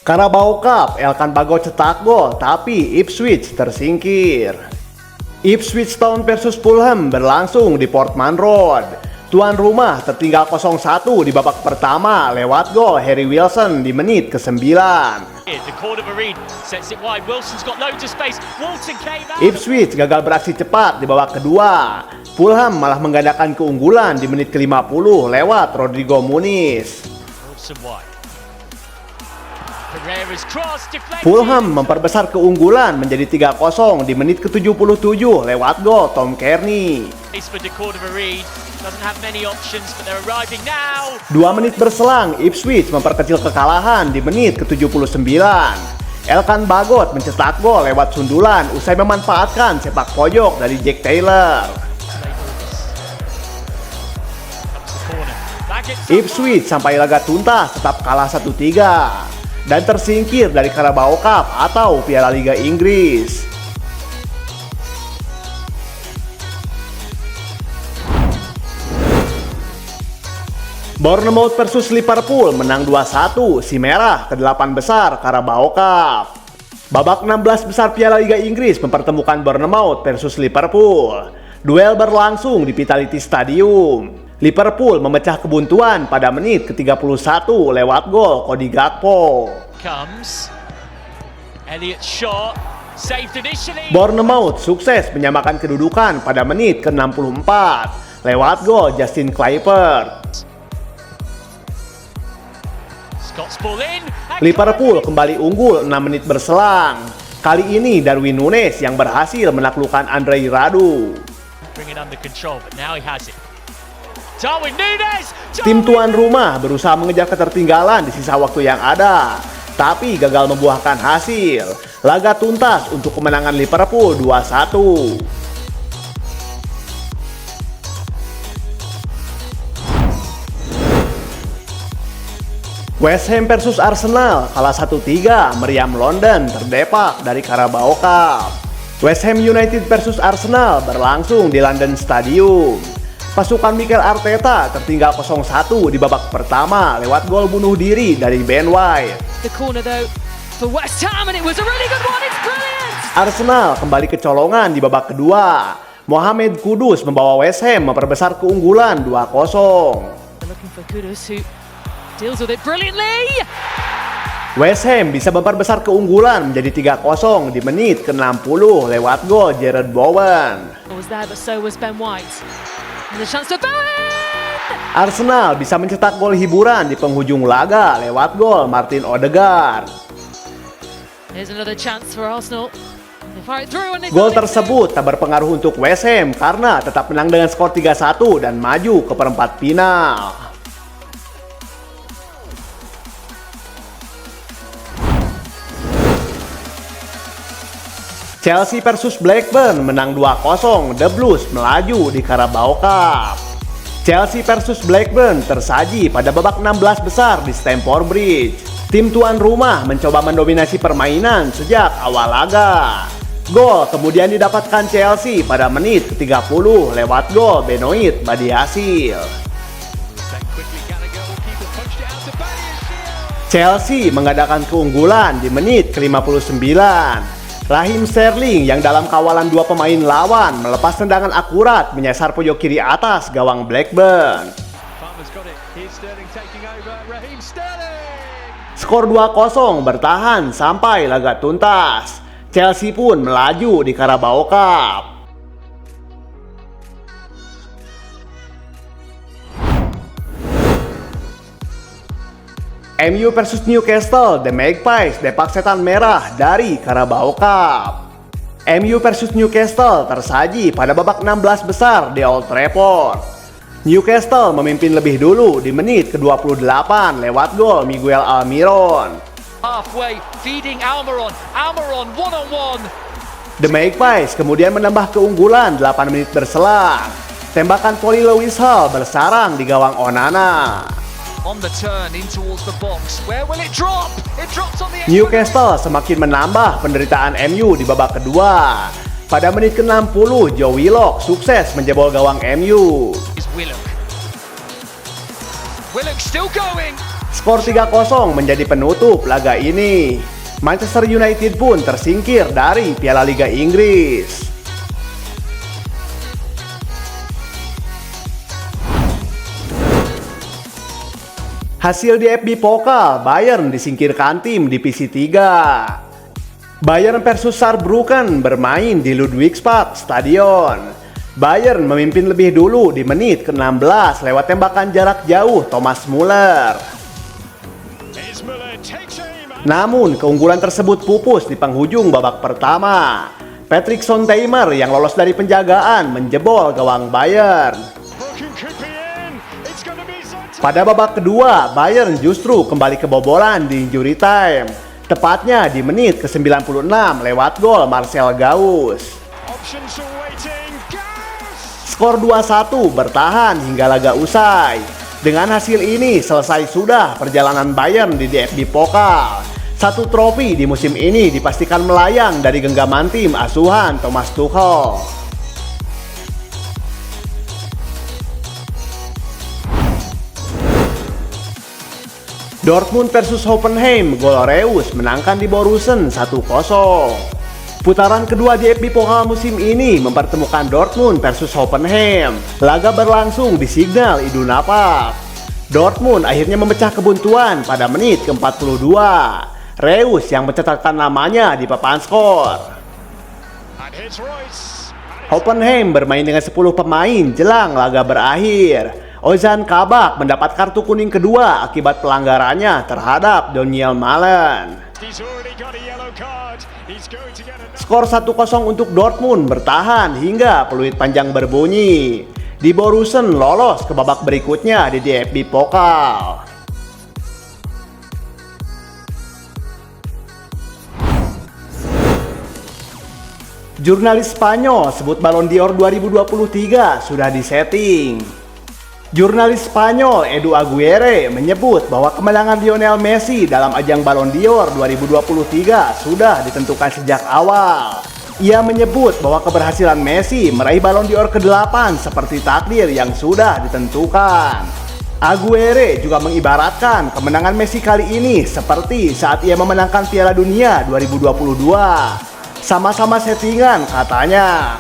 Carabao Cup, Elkan Bagot cetak gol, tapi Ipswich tersingkir. Ipswich Town versus Fulham berlangsung di Portman Road. Tuan rumah tertinggal 0-1 di babak pertama lewat gol Harry Wilson di menit ke-9. Ipswich gagal beraksi cepat di babak kedua. Fulham malah menggandakan keunggulan di menit ke-50 lewat Rodrigo Muniz. Fulham memperbesar keunggulan menjadi 3-0 di menit ke-77 lewat gol Tom Cairney. 2 menit berselang, Ipswich memperkecil kekalahan di menit ke-79. Elkan Bagot mencetak gol lewat sundulan usai memanfaatkan sepak pojok dari Jack Taylor. Ipswich sampai laga tuntas tetap kalah 1-3 dan tersingkir dari Carabao Cup atau Piala Liga Inggris. Bournemouth versus Liverpool menang 2-1, si merah ke-8 besar Carabao Cup. Babak 16 besar Piala Liga Inggris mempertemukan Bournemouth versus Liverpool. Duel berlangsung di Vitality Stadium. Liverpool memecah kebuntuan pada menit ke-31 lewat gol Cody Gakpo. Bournemouth sukses menyamakan kedudukan pada menit ke-64 lewat gol Justin Kluivert. Liverpool kembali unggul 6 menit berselang. Kali ini Darwin Núñez yang berhasil menaklukkan Andrei Radu. Tim tuan rumah berusaha mengejar ketertinggalan di sisa waktu yang ada, tapi gagal membuahkan hasil. Laga tuntas untuk kemenangan Liverpool 2-1. West Ham versus Arsenal kalah 1-3, meriam London terdepak dari Carabao Cup. West Ham United versus Arsenal berlangsung di London Stadium. Pasukan Mikel Arteta tertinggal 0-1 di babak pertama lewat gol bunuh diri dari Ben White. Arsenal kembali kecolongan di babak kedua. Mohamed Kudus membawa West Ham memperbesar keunggulan 2-0. West Ham bisa memperbesar keunggulan menjadi 3-0 di menit ke-60 lewat gol Jarrod Bowen. Arsenal bisa mencetak gol hiburan di penghujung laga lewat gol Martin Odegaard. Gol tersebut tak berpengaruh untuk West Ham karena tetap menang dengan skor 3-1 dan maju ke perempat final. Chelsea versus Blackburn menang 2-0, The Blues melaju di Carabao Cup. Chelsea versus Blackburn tersaji pada babak 16 besar di Stamford Bridge. Tim tuan rumah mencoba mendominasi permainan sejak awal laga. Gol kemudian didapatkan Chelsea pada menit ke-30 lewat gol Benoit Badiashile. Chelsea mengadakan keunggulan di menit ke-59. Raheem Sterling yang dalam kawalan 2 pemain lawan melepas tendangan akurat menyasar pojok kiri atas gawang Blackburn. Skor 2-0 bertahan sampai laga tuntas. Chelsea pun melaju di Carabao Cup. MU versus Newcastle, The Magpies depak setan merah dari Carabao Cup. MU versus Newcastle tersaji pada babak 16 besar di Old Trafford. Newcastle memimpin lebih dulu di menit ke-28 lewat gol Miguel Almiron. The Magpies kemudian menambah keunggulan 8 menit berselang. Tembakan voli Lewis Hall bersarang di gawang Onana. Newcastle semakin menambah penderitaan MU di babak kedua. Pada menit ke-60, Joe Willock sukses menjebol gawang MU. Skor 3-0 menjadi penutup laga ini. Manchester United pun tersingkir dari Piala Liga Inggris. Hasil di DFB Pokal, Bayern disingkirkan tim divisi 3. Bayern versus Saarbrücken bermain di Ludwigspark Stadion. Bayern memimpin lebih dulu di menit ke-16 lewat tembakan jarak jauh Thomas Müller. Namun keunggulan tersebut pupus di penghujung babak pertama. Patrick Sontheimer yang lolos dari penjagaan menjebol gawang Bayern. Pada babak kedua, Bayern justru kembali kebobolan di injury time. Tepatnya di menit ke-96 lewat gol Marcel Gauss. Skor 2-1 bertahan hingga laga usai. Dengan hasil ini selesai sudah perjalanan Bayern di DFB Pokal. Satu trofi di musim ini dipastikan melayang dari genggaman tim asuhan Thomas Tuchel. Dortmund versus Hoffenheim, gol Reus menangkan di Borussen 1-0. Putaran kedua DFB Pokal musim ini mempertemukan Dortmund versus Hoffenheim. Laga berlangsung di Signal Iduna Park. Dortmund akhirnya memecah kebuntuan pada menit ke-42. Reus yang mencatatkan namanya di papan skor. Hoffenheim bermain dengan 10 pemain jelang laga berakhir. Ozan Kabak mendapat kartu kuning kedua akibat pelanggarannya terhadap Daniel Malen. Skor 1-0 untuk Dortmund bertahan hingga peluit panjang berbunyi. Di Borussen lolos ke babak berikutnya di DFB Pokal. Jurnalis Spanyol sebut Ballon d'Or 2023 sudah disetting. Jurnalis Spanyol Edu Aguirre menyebut bahwa kemenangan Lionel Messi dalam ajang Ballon d'Or 2023 sudah ditentukan sejak awal. Ia menyebut bahwa keberhasilan Messi meraih Ballon d'Or ke-8 seperti takdir yang sudah ditentukan. Aguirre juga mengibaratkan kemenangan Messi kali ini seperti saat ia memenangkan Piala Dunia 2022. Sama-sama settingan katanya.